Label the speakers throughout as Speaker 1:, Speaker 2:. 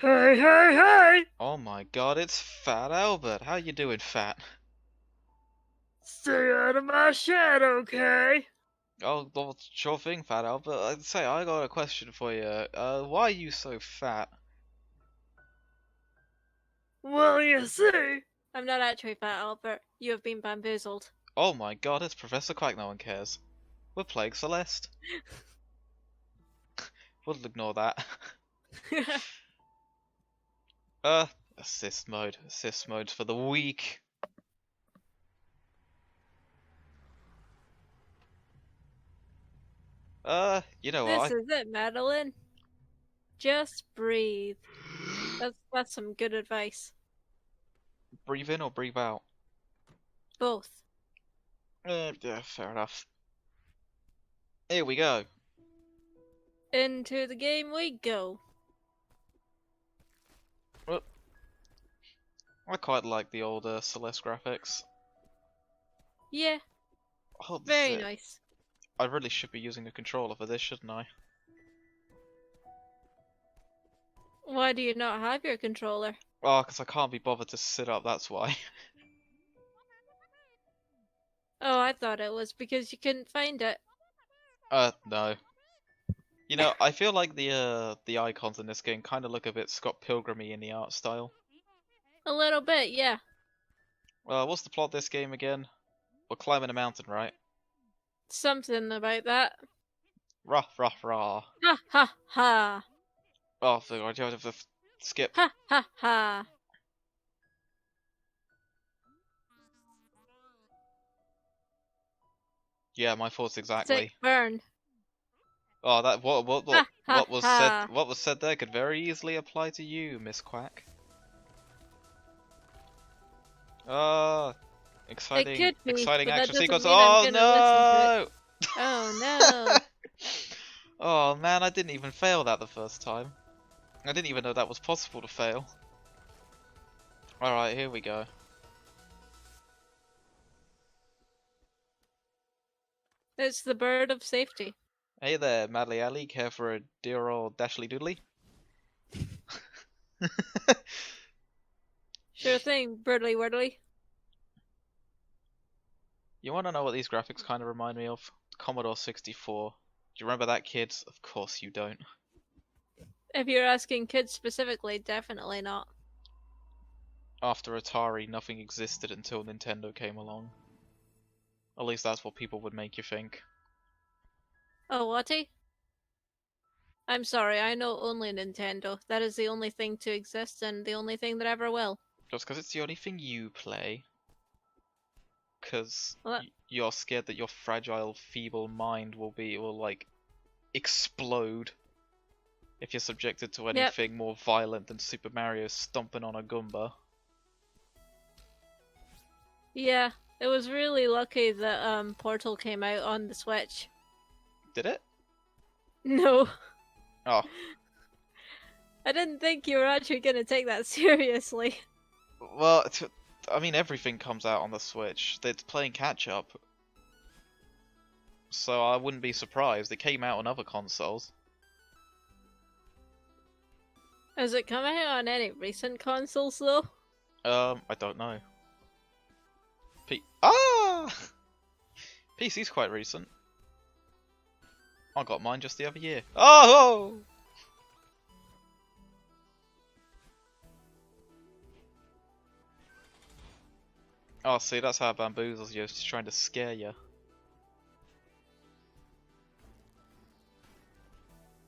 Speaker 1: Hey, hey, hey!
Speaker 2: Oh my god, it's Fat Albert. How you doing, Fat?
Speaker 1: Stay out of my shadow, okay?
Speaker 2: Oh, well, sure thing, Fat Albert. I'd say I got a question for you. Why are you so fat?
Speaker 1: Well, you see,
Speaker 3: I'm not actually Fat Albert. You have been bamboozled.
Speaker 2: Oh my god, it's Professor Quack, no one cares. We're playing Celeste. We'll ignore that. uh, assist mode. Assist mode for the weak. You know
Speaker 3: This
Speaker 2: what?
Speaker 3: is it, Madeline. Just breathe. That's some good advice.
Speaker 2: Breathe in or breathe out?
Speaker 3: Both.
Speaker 2: Yeah, fair enough. Here we go.
Speaker 3: Into the game we go.
Speaker 2: I quite like the older Celeste graphics.
Speaker 3: Yeah,
Speaker 2: Oh,
Speaker 3: very nice.
Speaker 2: I really should be using a controller for this, shouldn't I?
Speaker 3: Why do you not have your controller?
Speaker 2: Oh, because I can't be bothered to sit up, that's why.
Speaker 3: Oh, I thought it was because you couldn't find it.
Speaker 2: No. You know, I feel like the icons in this game kind of look a bit Scott Pilgrim-y in the art style.
Speaker 3: A little bit, yeah.
Speaker 2: What's the plot of this game again? We're climbing a mountain, right?
Speaker 3: Something about that.
Speaker 2: Rah, rah, rah.
Speaker 3: Ha ha ha.
Speaker 2: Oh, I do have to skip.
Speaker 3: Ha ha ha.
Speaker 2: Yeah, my thoughts
Speaker 3: Sick
Speaker 2: exactly.
Speaker 3: burn.
Speaker 2: Oh, that
Speaker 3: Ha ha ha.
Speaker 2: what was said there could very easily apply to you, Miss Quack.
Speaker 3: It could be,
Speaker 2: exciting
Speaker 3: but that
Speaker 2: action
Speaker 3: doesn't
Speaker 2: sequence.
Speaker 3: mean I'm
Speaker 2: Oh
Speaker 3: gonna listen to it.
Speaker 2: no!
Speaker 3: Oh no.
Speaker 2: Oh man, I didn't even fail that the first time. I didn't even know that was possible to fail. Alright, here we go.
Speaker 3: It's the bird of safety.
Speaker 2: Hey there, Madly Alley, care for a dear old Dashly Doodly?
Speaker 3: Sure thing, birdly wordly.
Speaker 2: You wanna know what these graphics kinda remind me of? Commodore 64. Do you remember that, kids? Of course you don't.
Speaker 3: If you're asking kids specifically, definitely not.
Speaker 2: After Atari, nothing existed until Nintendo came along. At least that's what people would make you think.
Speaker 3: Oh, whaty? I'm sorry, I know only Nintendo. That is the only thing to exist and the only thing that ever will.
Speaker 2: Just because it's the only thing you play. Because
Speaker 3: Well,
Speaker 2: you're scared that your fragile, feeble mind will like, explode if you're subjected to
Speaker 3: yep.
Speaker 2: anything more violent than Super Mario stomping on a Goomba.
Speaker 3: Yeah, it was really lucky that Portal came out on the Switch.
Speaker 2: Did it?
Speaker 3: No.
Speaker 2: Oh.
Speaker 3: I didn't think you were actually gonna take that seriously.
Speaker 2: Well, I mean, everything comes out on the Switch. It's playing catch up. So I wouldn't be surprised. It came out on other consoles.
Speaker 3: Has it come out on any recent consoles though?
Speaker 2: I don't know. Ah! PC's quite recent. I got mine just the other year. Oh! Oh, see, that's how bamboozles you. Just trying to scare you.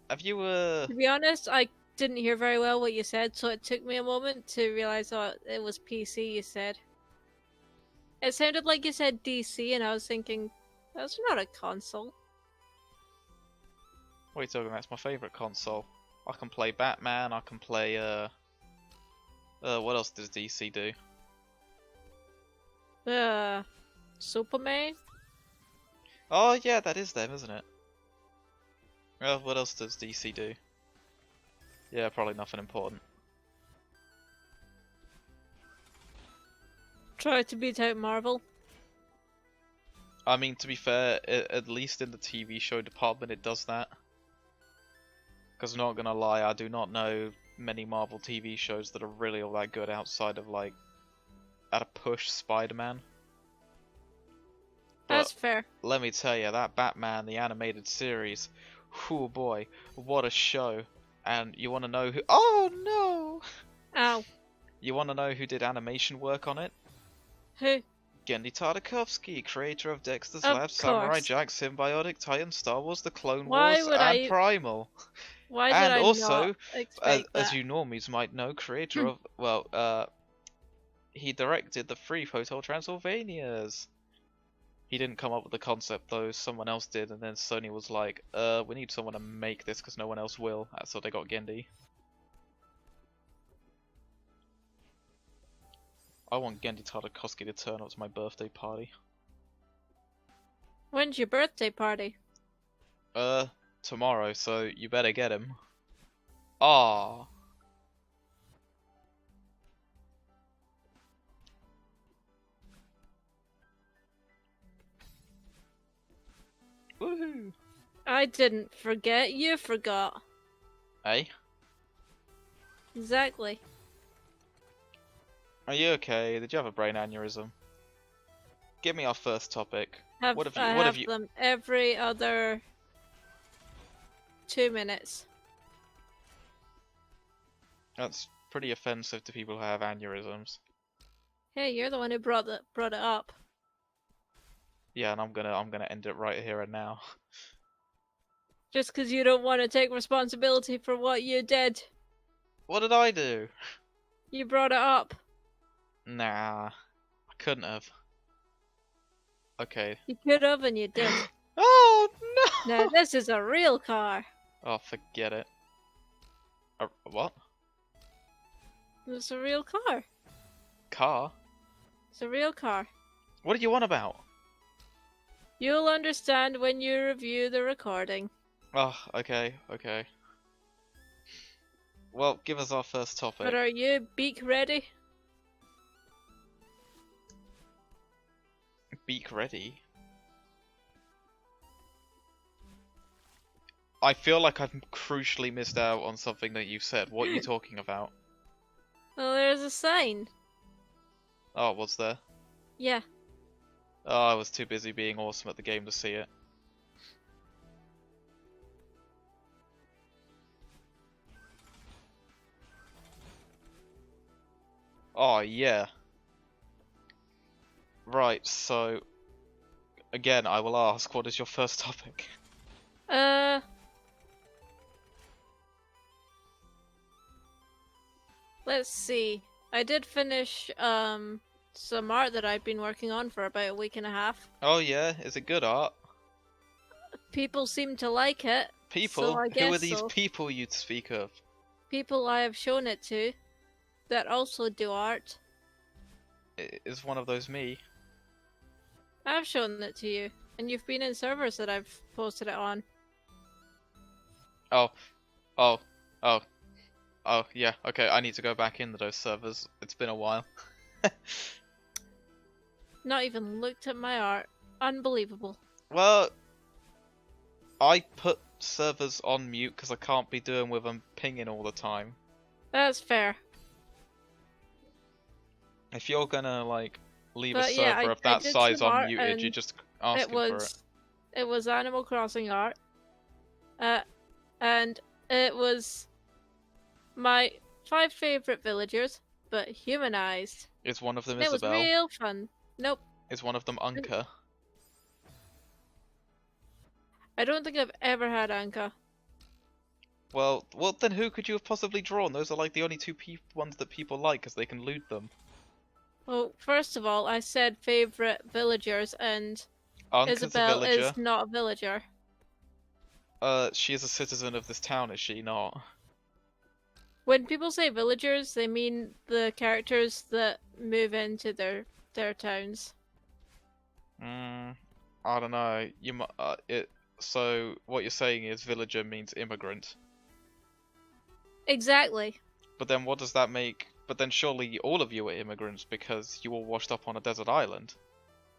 Speaker 2: Have you,
Speaker 3: To be honest, I didn't hear very well what you said, so it took me a moment to realize it was PC you said. It sounded like you said DC, and I was thinking, that's not a console.
Speaker 2: What are you talking about? It's my favourite console. I can play Batman, I can play, what else does DC do?
Speaker 3: Superman?
Speaker 2: Oh yeah, that is them, isn't it? What else does DC do? Yeah, probably nothing important.
Speaker 3: Try to beat out Marvel.
Speaker 2: I mean, to be fair, at least in the TV show department it does that. Because I'm not gonna lie, I do not know many Marvel TV shows that are really all that good outside of like at a push Spider-Man.
Speaker 3: That's
Speaker 2: But
Speaker 3: fair.
Speaker 2: let me tell you, that Batman the animated series, oh boy, what a show! And you want to know who? Oh no!
Speaker 3: Ow.
Speaker 2: You want to know who did animation work on it?
Speaker 3: Who?
Speaker 2: Gendy Tartakovsky, creator of Dexter's
Speaker 3: Of
Speaker 2: Lab, Samurai
Speaker 3: course.
Speaker 2: Jack, Symbiotic Titan, Star Wars, The Clone
Speaker 3: Why
Speaker 2: Wars,
Speaker 3: would
Speaker 2: and
Speaker 3: I?
Speaker 2: Primal.
Speaker 3: Why did
Speaker 2: And
Speaker 3: I not
Speaker 2: also,
Speaker 3: expect
Speaker 2: as
Speaker 3: that?
Speaker 2: you normies might know, creator of, he directed the 3 Hotel Transylvanias. He didn't come up with the concept though, someone else did, and then Sony was like, we need someone to make this because no one else will. So they got Gendy. I want Gendy Tartakovsky to turn up to my birthday party.
Speaker 3: When's your birthday party?
Speaker 2: Tomorrow, so you better get him. Ah. Woohoo!
Speaker 3: I didn't forget. You forgot.
Speaker 2: Hey,
Speaker 3: Exactly.
Speaker 2: are you okay? Did you have a brain aneurysm? Give me our first topic.
Speaker 3: I
Speaker 2: What
Speaker 3: have
Speaker 2: have you?
Speaker 3: them every other 2 minutes.
Speaker 2: That's pretty offensive to people who have aneurysms.
Speaker 3: Hey, you're the one who brought it up.
Speaker 2: Yeah, and I'm gonna end it right here and now.
Speaker 3: Just because you don't want to take responsibility for what you did.
Speaker 2: What did I do?
Speaker 3: You brought it up.
Speaker 2: Nah, I couldn't have. Okay.
Speaker 3: You could have and you did.
Speaker 2: Oh no!
Speaker 3: Now this is a real car.
Speaker 2: Oh, forget it. What?
Speaker 3: It's a real car.
Speaker 2: Car?
Speaker 3: It's a real car.
Speaker 2: What do you want about?
Speaker 3: You'll understand when you review the recording.
Speaker 2: Oh, okay, okay. Well, give us our first topic.
Speaker 3: But are you beak ready?
Speaker 2: Beak ready? I feel like I've crucially missed out on something that you've said. What are you talking about?
Speaker 3: Well, there's a sign.
Speaker 2: Oh, was there?
Speaker 3: Yeah.
Speaker 2: Oh, I was too busy being awesome at the game to see it. Oh, yeah. Right, so... Again, I will ask, what is your first topic?
Speaker 3: Let's see. I did finish, some art that I've been working on for about a week and a half.
Speaker 2: Oh yeah, is it good art?
Speaker 3: People seem to like it.
Speaker 2: People?
Speaker 3: So I
Speaker 2: Who are
Speaker 3: guess
Speaker 2: these
Speaker 3: so.
Speaker 2: people you'd speak of?
Speaker 3: People I have shown it to that also do art.
Speaker 2: Is one of those me?
Speaker 3: I've shown it to you, and you've been in servers that I've posted it on.
Speaker 2: Oh. Oh. Oh. Oh, yeah, okay, I need to go back into those servers. It's been a while.
Speaker 3: Not even looked at my art. Unbelievable.
Speaker 2: Well, I put servers on mute because I can't be doing with them pinging all the time.
Speaker 3: That's fair.
Speaker 2: If you're gonna, like, leave a
Speaker 3: But
Speaker 2: server
Speaker 3: yeah, I
Speaker 2: of that
Speaker 3: did
Speaker 2: size
Speaker 3: some art
Speaker 2: unmuted,
Speaker 3: and
Speaker 2: you're just asking for it.
Speaker 3: It was Animal Crossing art. And it was my 5 favorite villagers, but humanized.
Speaker 2: Is one of them
Speaker 3: It was
Speaker 2: Isabel?
Speaker 3: real fun. Nope.
Speaker 2: Is one of them Unka?
Speaker 3: I don't think I've ever had Anka.
Speaker 2: Well, then who could you have possibly drawn? Those are like the only two ones that people like because they can loot them.
Speaker 3: Well, first of all, I said favorite villagers, and
Speaker 2: Unka's
Speaker 3: Isabel
Speaker 2: a villager.
Speaker 3: is not a villager.
Speaker 2: She is a citizen of this town, is she not?
Speaker 3: When people say villagers, they mean the characters that move into their towns.
Speaker 2: I don't know. So what you're saying is villager means immigrant.
Speaker 3: Exactly.
Speaker 2: But then what does that make? But then surely all of you are immigrants because you all washed up on a desert island.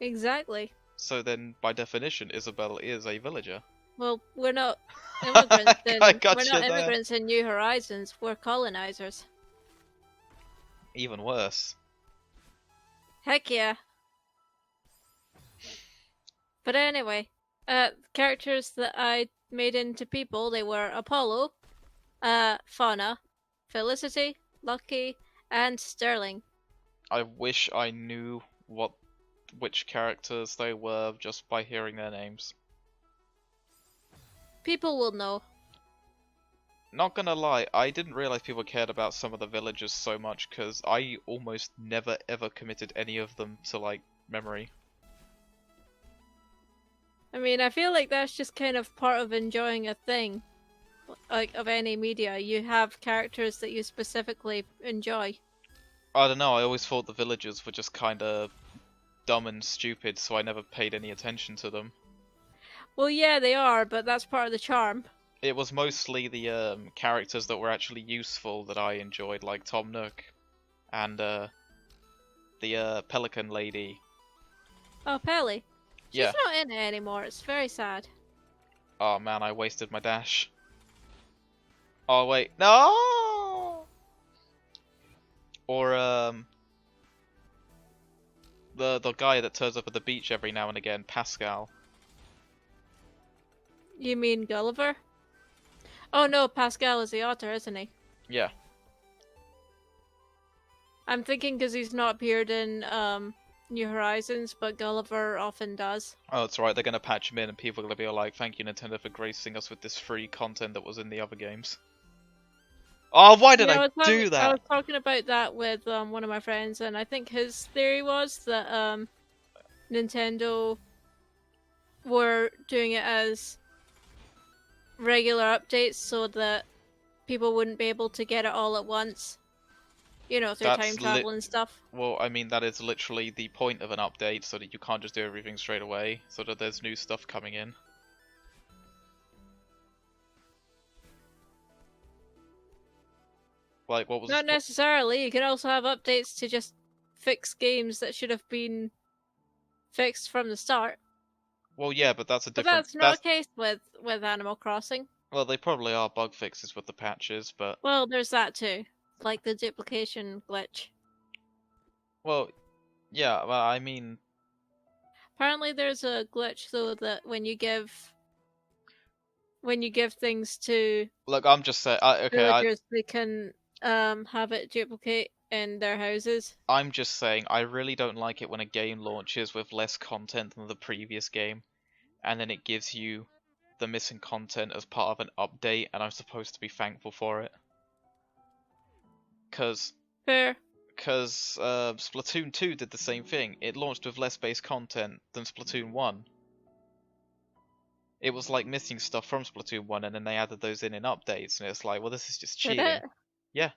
Speaker 3: Exactly.
Speaker 2: So then, by definition, Isabel is a villager.
Speaker 3: Well, we're not immigrants in
Speaker 2: I
Speaker 3: we're
Speaker 2: got you
Speaker 3: not
Speaker 2: there.
Speaker 3: immigrants in New Horizons. We're colonizers.
Speaker 2: Even worse.
Speaker 3: Heck yeah. But anyway, characters that I made into people, they were Apollo, Fauna, Felicity, Lucky, and Sterling.
Speaker 2: I wish I knew which characters they were just by hearing their names.
Speaker 3: People will know.
Speaker 2: Not gonna lie, I didn't realize people cared about some of the villagers so much because I almost never ever committed any of them to like memory.
Speaker 3: I mean, I feel like that's just kind of part of enjoying a thing, like of any media. You have characters that you specifically enjoy.
Speaker 2: I don't know, I always thought the villagers were just kinda dumb and stupid, so I never paid any attention to them.
Speaker 3: Well, yeah, they are, but that's part of the charm.
Speaker 2: It was mostly the characters that were actually useful that I enjoyed, like Tom Nook and the Pelican Lady.
Speaker 3: Oh, Pelly. She's
Speaker 2: Yeah.
Speaker 3: not in it anymore. It's very sad.
Speaker 2: Oh man, I wasted my dash. Oh wait, no! Or the guy that turns up at the beach every now and again, Pascal.
Speaker 3: You mean Gulliver? Oh no, Pascal is the otter, isn't he?
Speaker 2: Yeah.
Speaker 3: I'm thinking because he's not appeared in New Horizons, but Gulliver often does.
Speaker 2: Oh, that's right. They're gonna patch him in, and people are gonna be all like, "Thank you, Nintendo, for gracing us with this free content that was in the other games." Oh, why did
Speaker 3: Yeah,
Speaker 2: I do
Speaker 3: I
Speaker 2: that?
Speaker 3: was talking about that with one of my friends, and I think his theory was that Nintendo were doing it as regular updates so that people wouldn't be able to get it all at once. You know, through
Speaker 2: That's
Speaker 3: time travel and stuff.
Speaker 2: Well, I mean, that is literally the point of an update, so that you can't just do everything straight away, so that there's new stuff coming in. Like, what was...
Speaker 3: Not necessarily. You can also have updates to just fix games that should have been fixed from the start.
Speaker 2: Well, yeah, but that's a
Speaker 3: But
Speaker 2: different...
Speaker 3: that's not the case with Animal Crossing.
Speaker 2: Well, they probably are bug fixes with the patches, but...
Speaker 3: Well, there's that too. Like the duplication glitch.
Speaker 2: Well, yeah, well, I mean...
Speaker 3: Apparently there's a glitch though that when you give things to
Speaker 2: Look, I'm just saying...
Speaker 3: villagers, they can have it duplicate in their houses.
Speaker 2: I'm just saying, I really don't like it when a game launches with less content than the previous game, and then it gives you the missing content as part of an update, and I'm supposed to be thankful for it. Because
Speaker 3: Fair.
Speaker 2: Splatoon 2 did the same thing. It launched with less base content than Splatoon 1. It was like missing stuff from Splatoon 1, and then they added those in updates, and it's like, well, this is just
Speaker 3: Did
Speaker 2: cheating.
Speaker 3: it?
Speaker 2: Yeah.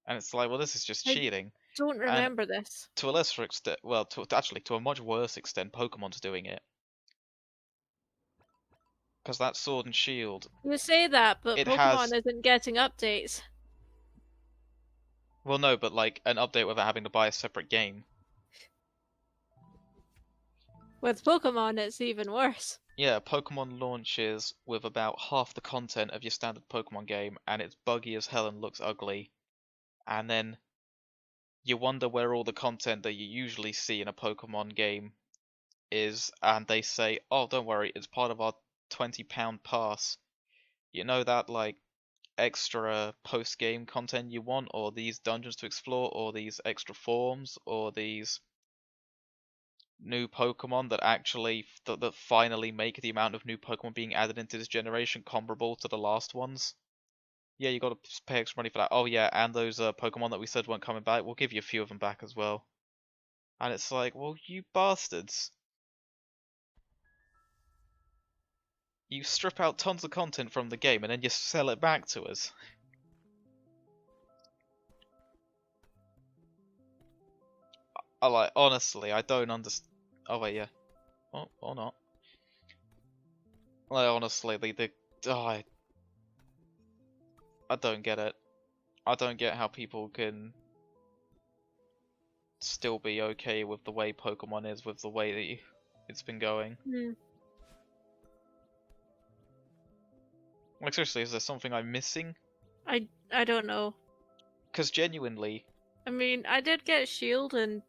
Speaker 2: And it's like, well, this is just
Speaker 3: I
Speaker 2: cheating.
Speaker 3: Don't remember this.
Speaker 2: To a lesser extent, well, to a much worse extent, Pokemon's doing it. Because that Sword and Shield,
Speaker 3: You say that, but
Speaker 2: it
Speaker 3: Pokemon
Speaker 2: has...
Speaker 3: isn't getting updates.
Speaker 2: Well, no, but like an update without having to buy a separate game.
Speaker 3: With Pokemon, it's even worse.
Speaker 2: Yeah, Pokemon launches with about half the content of your standard Pokemon game, and it's buggy as hell and looks ugly. And then you wonder where all the content that you usually see in a Pokemon game is, and they say, "Oh, don't worry, it's part of our £20 pass." You know that like extra post-game content you want, or these dungeons to explore, or these extra forms, or these new Pokemon that actually that finally make the amount of new Pokemon being added into this generation comparable to the last ones. Yeah, you got to pay extra money for that. Oh yeah, and those Pokemon that we said weren't coming back, we'll give you a few of them back as well. And it's like, well, you bastards. You strip out tons of content from the game and then you sell it back to us. I like, honestly, I don't understand. Oh wait, yeah. Oh, or not. Like, honestly, I don't get it. I don't get how people can still be okay with the way Pokemon is, with the way that it's been going. Like seriously, is there something I'm missing?
Speaker 3: I don't know.
Speaker 2: Because genuinely,
Speaker 3: I mean, I did get Shield and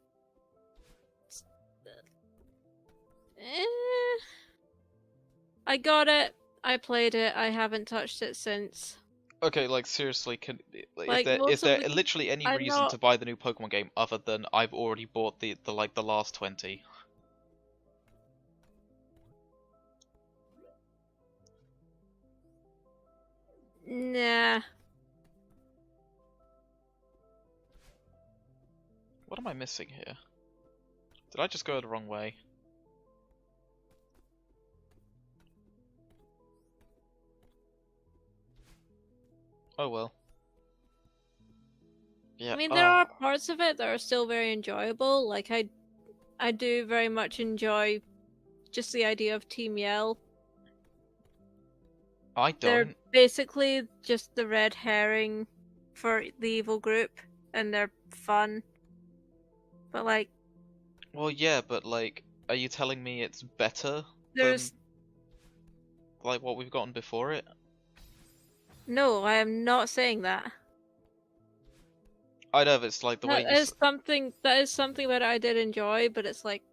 Speaker 3: I got it. I played it. I haven't touched it since.
Speaker 2: okay, like seriously, is
Speaker 3: Like
Speaker 2: there is
Speaker 3: most of
Speaker 2: there
Speaker 3: the,
Speaker 2: literally any
Speaker 3: I'm
Speaker 2: reason
Speaker 3: not.
Speaker 2: to buy the new Pokemon game other than I've already bought the last 20?
Speaker 3: Nah.
Speaker 2: What am I missing here? Did I just go the wrong way? Oh well. Yeah.
Speaker 3: I mean, there
Speaker 2: Oh,
Speaker 3: are parts of it that are still very enjoyable. Like I do very much enjoy just the idea of Team Yell.
Speaker 2: I
Speaker 3: They're
Speaker 2: don't.
Speaker 3: basically just the red herring for the evil group, and they're fun. But like,
Speaker 2: Well, yeah, but like, are you telling me it's better than
Speaker 3: there's
Speaker 2: like what we've gotten before it?
Speaker 3: no, I am not saying that.
Speaker 2: I know if it's like the way
Speaker 3: That
Speaker 2: you.
Speaker 3: is something that I did enjoy, but it's like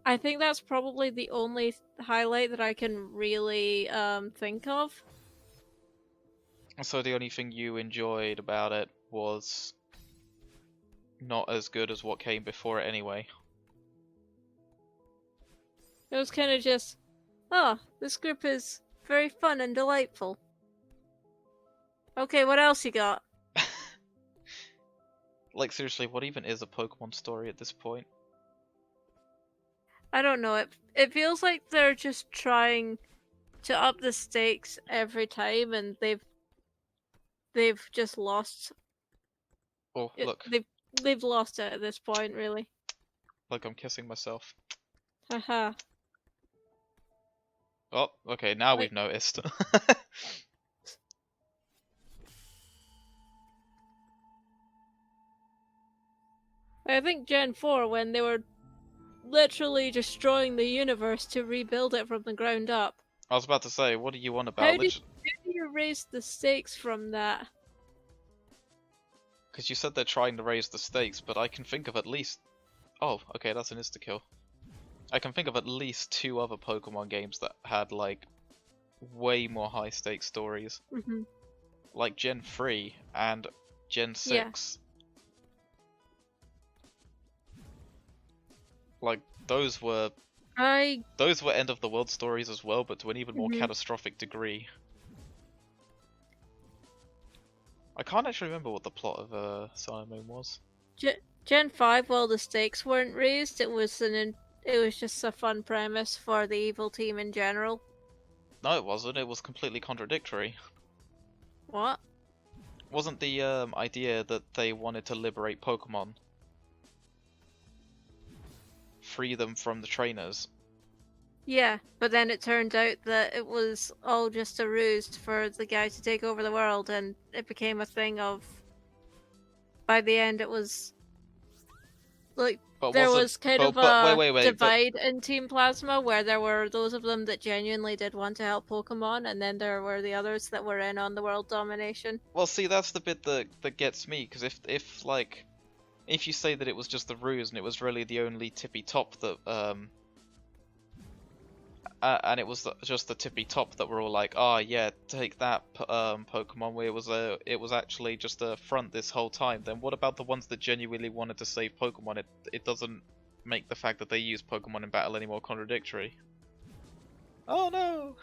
Speaker 3: I think that's probably the only highlight that I can really think of.
Speaker 2: So the only thing you enjoyed about it was not as good as what came before it anyway.
Speaker 3: It was kind of just, oh, this group is very fun and delightful. Okay, what else you got?
Speaker 2: Like seriously, what even is a Pokemon story at this point?
Speaker 3: I don't know. It feels like they're just trying to up the stakes every time, and they've just lost.
Speaker 2: Oh, look,
Speaker 3: They've lost it at this point, really.
Speaker 2: look, I'm kissing myself.
Speaker 3: Haha.
Speaker 2: Oh, okay, now
Speaker 3: Like,
Speaker 2: we've noticed.
Speaker 3: I think Gen 4, when they were literally destroying the universe to rebuild it from the ground up.
Speaker 2: I was about to say, what do you want
Speaker 3: How
Speaker 2: about?
Speaker 3: do you raise the stakes from that?
Speaker 2: Because you said they're trying to raise the stakes, but I can think of at least. Oh, okay, that's an insta-kill. I can think of at least 2 other Pokemon games that had like way more high stakes stories.
Speaker 3: Mm-hmm.
Speaker 2: Like Gen 3 and Gen 6. Like those were
Speaker 3: I
Speaker 2: end of the world stories as well, but to an even more catastrophic degree. I can't actually remember what the plot of Sun and Moon was.
Speaker 3: Gen 5, while the stakes weren't raised, it was just a fun premise for the evil team in general.
Speaker 2: No, it wasn't. It was completely contradictory.
Speaker 3: What?
Speaker 2: Wasn't the idea that they wanted to liberate Pokemon, free them from the trainers?
Speaker 3: Yeah, but then it turned out that it was all just a ruse for the guy to take over the world, and it became a thing of. By the end, it was like
Speaker 2: But
Speaker 3: there
Speaker 2: wasn't.
Speaker 3: was kind
Speaker 2: But,
Speaker 3: of
Speaker 2: but
Speaker 3: a
Speaker 2: wait. But
Speaker 3: divide in Team Plasma, where there were those of them that genuinely did want to help Pokemon, and then there were the others that were in on the world domination.
Speaker 2: well, see, that's the bit that gets me. Because if you say that it was just the ruse and it was really the only tippy top that and it was just the tippy top that were all like, oh yeah, take that Pokemon, where it was actually just a front this whole time. Then what about the ones that genuinely wanted to save Pokemon? It doesn't make the fact that they use Pokemon in battle any more contradictory. Oh no!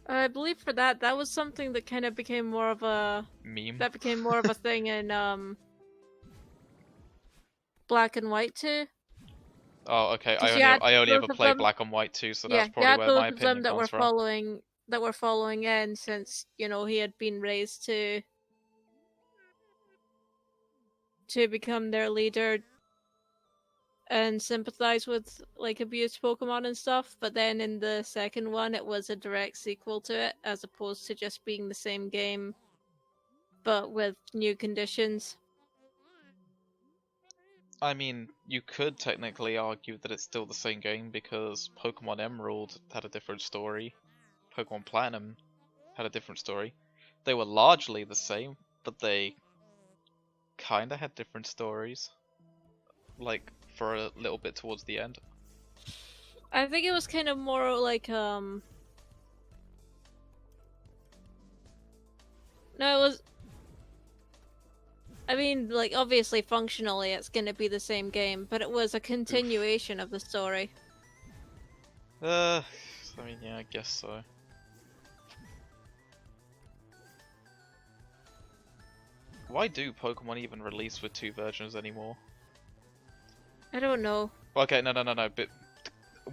Speaker 3: I believe for that was something that kind of became more of a
Speaker 2: Meme.
Speaker 3: that became more of a thing in Black and White too.
Speaker 2: Oh, okay.
Speaker 3: Because you had
Speaker 2: I only
Speaker 3: those
Speaker 2: ever
Speaker 3: of
Speaker 2: played
Speaker 3: them,
Speaker 2: Black and White too, so
Speaker 3: yeah,
Speaker 2: that's
Speaker 3: you
Speaker 2: probably
Speaker 3: had
Speaker 2: where
Speaker 3: those
Speaker 2: my
Speaker 3: of them
Speaker 2: opinion comes from.
Speaker 3: that were following in since he had been raised to become their leader and sympathize with like abused Pokemon and stuff. But then in the second one, it was a direct sequel to it, as opposed to just being the same game, but with new conditions.
Speaker 2: I mean, you could technically argue that it's still the same game because Pokemon Emerald had a different story. Pokemon Platinum had a different story. They were largely the same, but they kinda had different stories. Like, for a little bit towards the end.
Speaker 3: I think it was kind of more like no, it was. I mean, like, obviously, functionally, it's gonna be the same game, but it was a continuation of the story.
Speaker 2: I mean, yeah, I guess so. Why do Pokemon even release with 2 versions anymore?
Speaker 3: I don't know.
Speaker 2: Okay, no, but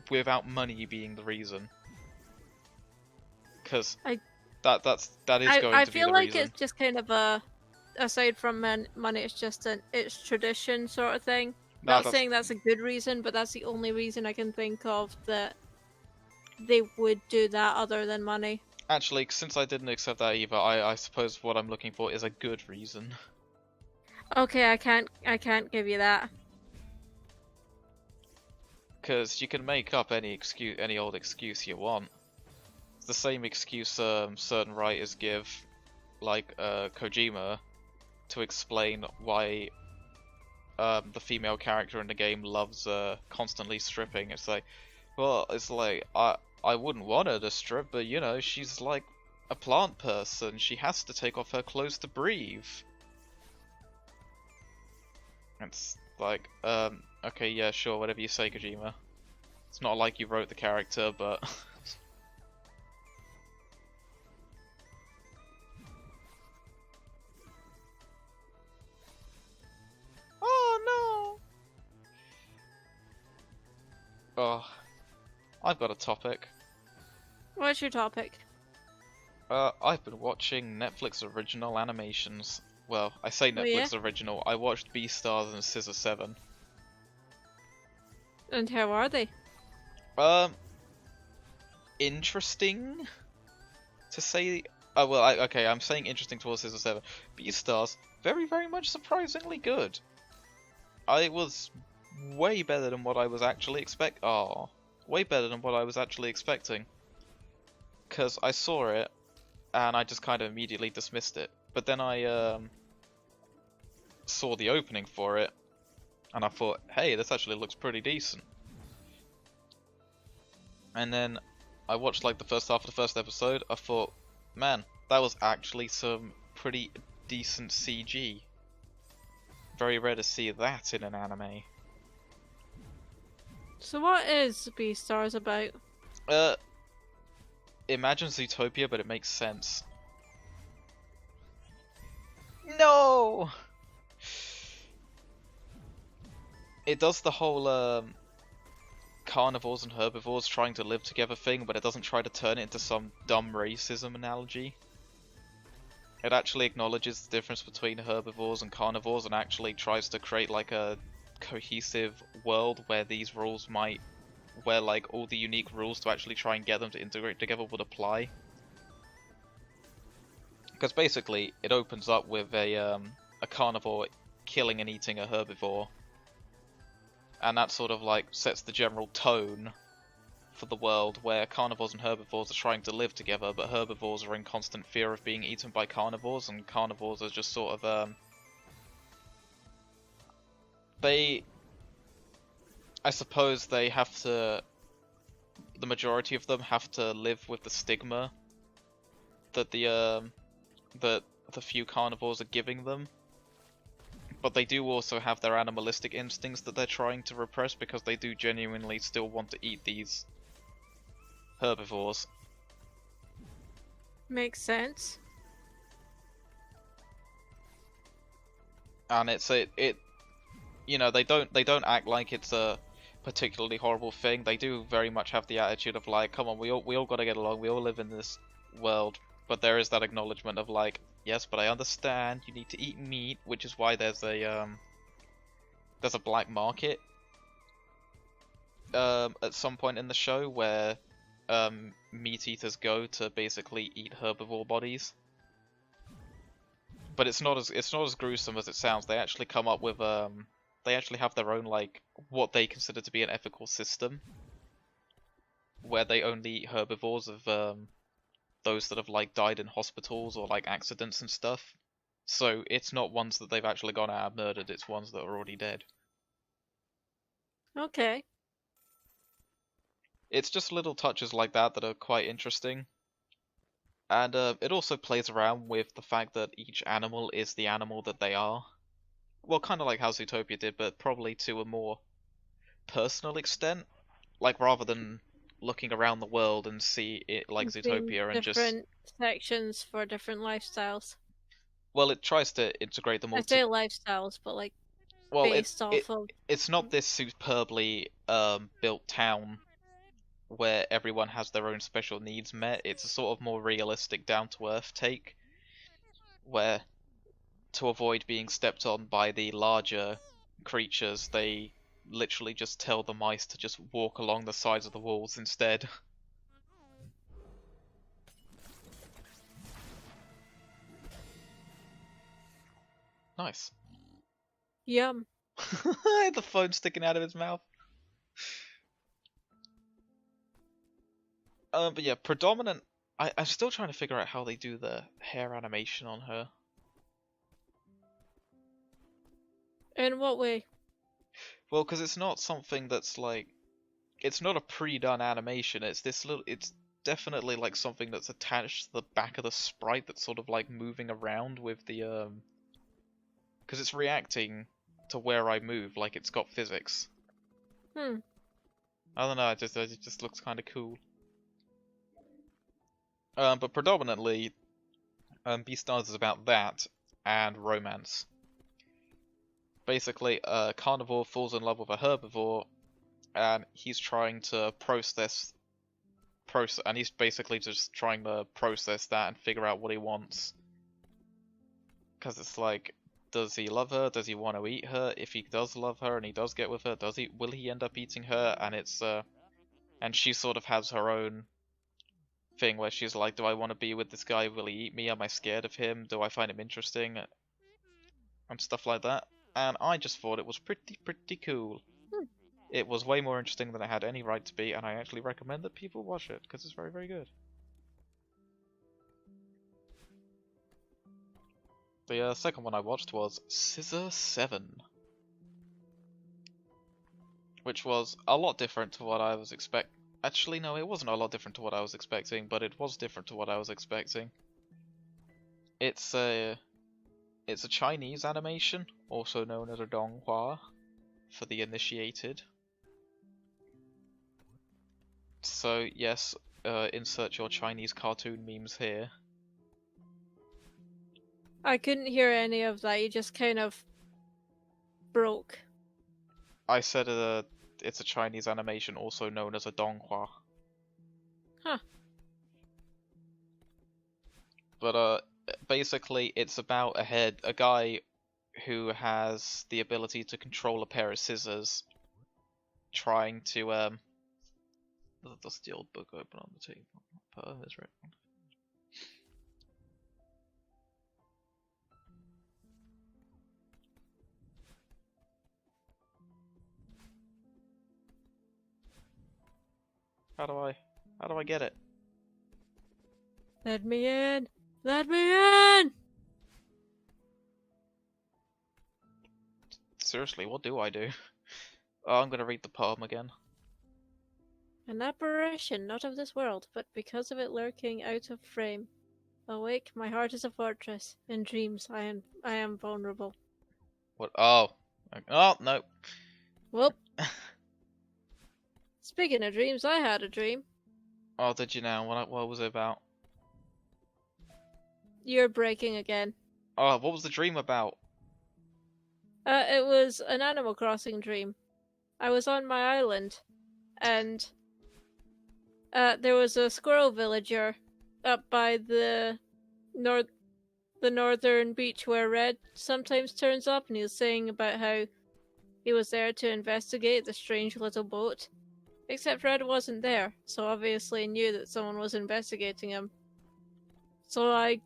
Speaker 2: without money being the reason. Because that is going
Speaker 3: I
Speaker 2: to be
Speaker 3: feel
Speaker 2: the
Speaker 3: like
Speaker 2: reason.
Speaker 3: it's just kind of a, aside from money, it's just it's tradition sort of thing. Not saying that's a good reason, but that's the only reason I can think of that they would do that other than money.
Speaker 2: Actually, since I didn't accept that either, I suppose what I'm looking for is a good reason.
Speaker 3: Okay, I can't give you that.
Speaker 2: Because you can make up any old excuse you want. It's the same excuse certain writers give, like Kojima, to explain why the female character in the game loves constantly stripping. It's like, well, it's like I wouldn't want her to strip, but you know, she's like a plant person. She has to take off her clothes to breathe. It's like, okay, yeah, sure, whatever you say, Kojima. It's not like you wrote the character, but oh no! Oh, I've got a topic.
Speaker 3: What's your topic?
Speaker 2: I've been watching Netflix original animations. Well, I say
Speaker 3: Oh, yeah?
Speaker 2: Netflix original. I watched Beastars and Scissor 7.
Speaker 3: And how are they?
Speaker 2: Interesting to say. Well, okay, I'm saying interesting towards Scissor 7. Beastars, very, very much surprisingly good. I was way better than what I was actually way better than what I was actually expecting. Because I saw it, and I just kind of immediately dismissed it. But then I saw the opening for it, and I thought, hey, this actually looks pretty decent. And then I watched like the first half of the first episode. I thought, man, that was actually some pretty decent CG. Very rare to see that in an anime.
Speaker 3: So what is Beastars about?
Speaker 2: Imagine Zootopia, but it makes sense. No! It does the whole carnivores and herbivores trying to live together thing, but it doesn't try to turn it into some dumb racism analogy. It actually acknowledges the difference between herbivores and carnivores and actually tries to create like a cohesive world where these rules where like all the unique rules to actually try and get them to integrate together would apply. Because basically, it opens up with a carnivore killing and eating a herbivore, and that sort of like sets the general tone for the world where carnivores and herbivores are trying to live together, but herbivores are in constant fear of being eaten by carnivores, and carnivores are just sort of I suppose they have to, the majority of them have to live with the stigma that the few carnivores are giving them. But they do also have their animalistic instincts that they're trying to repress because they do genuinely still want to eat these herbivores.
Speaker 3: Makes sense.
Speaker 2: And you know, they don't act like it's a particularly horrible thing. They do very much have the attitude of like, come on, we all gotta get along, we all live in this world. But there is that acknowledgement of like, yes, but I understand you need to eat meat, which is why there's a black market at some point in the show where meat eaters go to basically eat herbivore bodies. But it's not as gruesome as it sounds. They actually come up with they actually have their own, like, what they consider to be an ethical system, where they only eat herbivores of those that have like died in hospitals or like accidents and stuff. So it's not ones that they've actually gone out and murdered, it's ones that are already dead.
Speaker 3: Okay.
Speaker 2: It's just little touches like that that are quite interesting. And it also plays around with the fact that each animal is the animal that they are. Well, kind of like how Zootopia did, but probably to a more personal extent. Like, rather than looking around the world and see it like
Speaker 3: Being
Speaker 2: Zootopia and just...
Speaker 3: different sections for different lifestyles.
Speaker 2: Well, it tries to integrate them
Speaker 3: I
Speaker 2: all
Speaker 3: say lifestyles, but like
Speaker 2: Well,
Speaker 3: based off of.
Speaker 2: it's not this superbly built town where everyone has their own special needs met. It's a sort of more realistic, down-to-earth take, where to avoid being stepped on by the larger creatures, they literally just tell the mice to just walk along the sides of the walls instead. Nice.
Speaker 3: Yum.
Speaker 2: The phone sticking out of his mouth. But yeah, predominant. I'm still trying to figure out how they do the hair animation on her.
Speaker 3: In what way?
Speaker 2: Well, because it's not something that's like, it's not a pre-done animation. It's this little, it's definitely like something that's attached to the back of the sprite that's sort of like moving around with the because it's reacting to where I move, like it's got physics.
Speaker 3: Hmm.
Speaker 2: I don't know. It just looks kind of cool. But predominantly, Beastars is about that and romance. Basically, a carnivore falls in love with a herbivore, and he's trying to and he's basically just trying to process that and figure out what he wants. Because it's like, does he love her? Does he want to eat her? If he does love her and he does get with her, will he end up eating her? And it's and she sort of has her own thing where she's like, do I want to be with this guy? Will he eat me? Am I scared of him? Do I find him interesting? And stuff like that. And I just thought it was pretty cool.
Speaker 3: Hmm.
Speaker 2: It was way more interesting than it had any right to be, and I actually recommend that people watch it, because it's very good. The second one I watched was Scissor 7. Which was a lot different to what I was expecting. Actually, no, it wasn't a lot different to what I was expecting, but it was different to what I was expecting. It's a Chinese animation, also known as a donghua, for the initiated. So yes, insert your Chinese cartoon memes here.
Speaker 3: I couldn't hear any of that. You just kind of broke.
Speaker 2: I said it's a Chinese animation, also known as a donghua.
Speaker 3: Huh.
Speaker 2: But basically, it's about a guy who has the ability to control a pair of scissors, trying to That's the old book open on the table. Poem is written. How do I get it?
Speaker 3: Let me in! Let me in!
Speaker 2: Seriously, what do I do? Oh, I'm gonna read the poem again.
Speaker 3: An apparition not of this world, but because of it lurking out of frame. Awake, my heart is a fortress. In dreams, I am vulnerable.
Speaker 2: What? Oh. Oh, no.
Speaker 3: Well, speaking of dreams, I had a dream.
Speaker 2: Oh, did you now? What was it about?
Speaker 3: You're breaking again.
Speaker 2: Oh, what was the dream about?
Speaker 3: It was an Animal Crossing dream. I was on my island, and there was a squirrel villager up by the northern beach where Red sometimes turns up, and he was saying about how he was there to investigate the strange little boat. Except Red wasn't there, so obviously knew that someone was investigating him. So I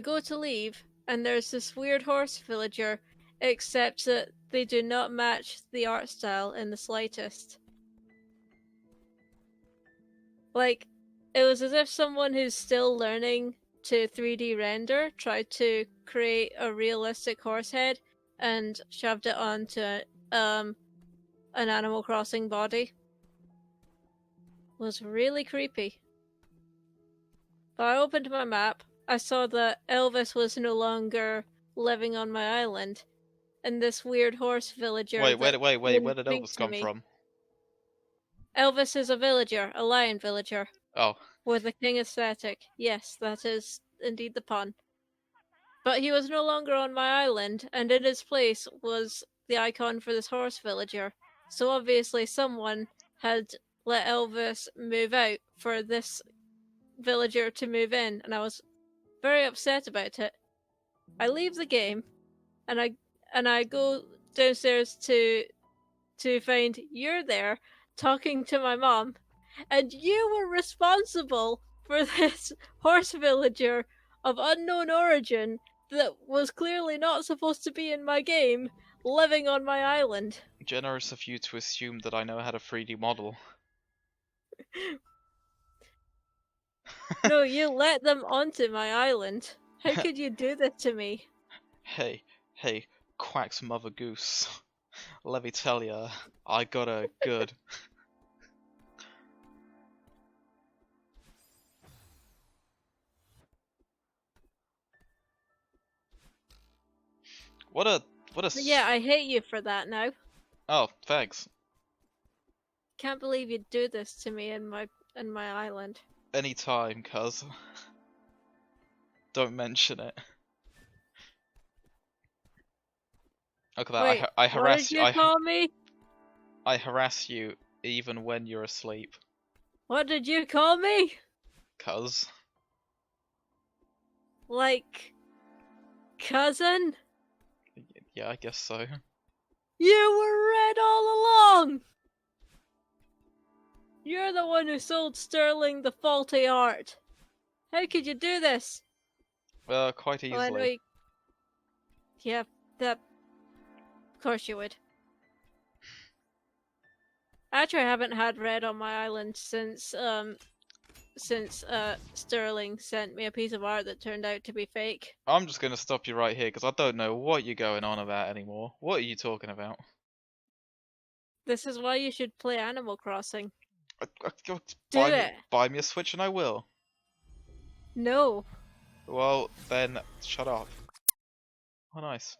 Speaker 3: go to leave, and there's this weird horse villager, except that they do not match the art style in the slightest. Like, it was as if someone who's still learning to 3D render tried to create a realistic horse head and shoved it onto an Animal Crossing body. It was really creepy. But I opened my map, I saw that Elvis was no longer living on my island, and this weird horse villager
Speaker 2: Wait,
Speaker 3: that
Speaker 2: where
Speaker 3: wouldn't
Speaker 2: did
Speaker 3: speak
Speaker 2: Elvis
Speaker 3: to
Speaker 2: come
Speaker 3: me.
Speaker 2: from?
Speaker 3: Elvis is a villager, a lion villager,
Speaker 2: Oh,
Speaker 3: with a king aesthetic. Yes, that is indeed the pun. But he was no longer on my island, and in his place was the icon for this horse villager. So obviously someone had let Elvis move out for this villager to move in, and I was very upset about it. I leave the game, and I go downstairs to find you're there talking to my mom, and you were responsible for this horse villager of unknown origin that was clearly not supposed to be in my game living on my island.
Speaker 2: generous of you to assume that I know how to 3D model.
Speaker 3: No, you let them onto my island. How could you do this to me?
Speaker 2: Hey, Quack's mother goose. Let me tell ya, I got her good. What a
Speaker 3: But yeah, I hate you for that now.
Speaker 2: Oh, thanks.
Speaker 3: Can't believe you'd do this to me in my island.
Speaker 2: Anytime, cuz. Don't mention it. Look at that.
Speaker 3: Wait,
Speaker 2: I
Speaker 3: what
Speaker 2: harass
Speaker 3: did you call me?
Speaker 2: I harass you even when you're asleep,
Speaker 3: What did you call me?
Speaker 2: cuz.
Speaker 3: Like, cousin?
Speaker 2: Yeah, I guess so.
Speaker 3: You were red all along! You're the one who sold Sterling the faulty art. How could you do this?
Speaker 2: Quite
Speaker 3: Well, I know
Speaker 2: easily.
Speaker 3: you... Yeah, that... Of course you would. Actually, I haven't had red on my island since Sterling sent me a piece of art that turned out to be fake.
Speaker 2: I'm just gonna stop you right here because I don't know what you're going on about anymore. What are you talking about?
Speaker 3: This is why you should play Animal Crossing.
Speaker 2: Do
Speaker 3: it.
Speaker 2: Buy me a Switch and I will.
Speaker 3: No.
Speaker 2: Well, then shut up. Oh, nice.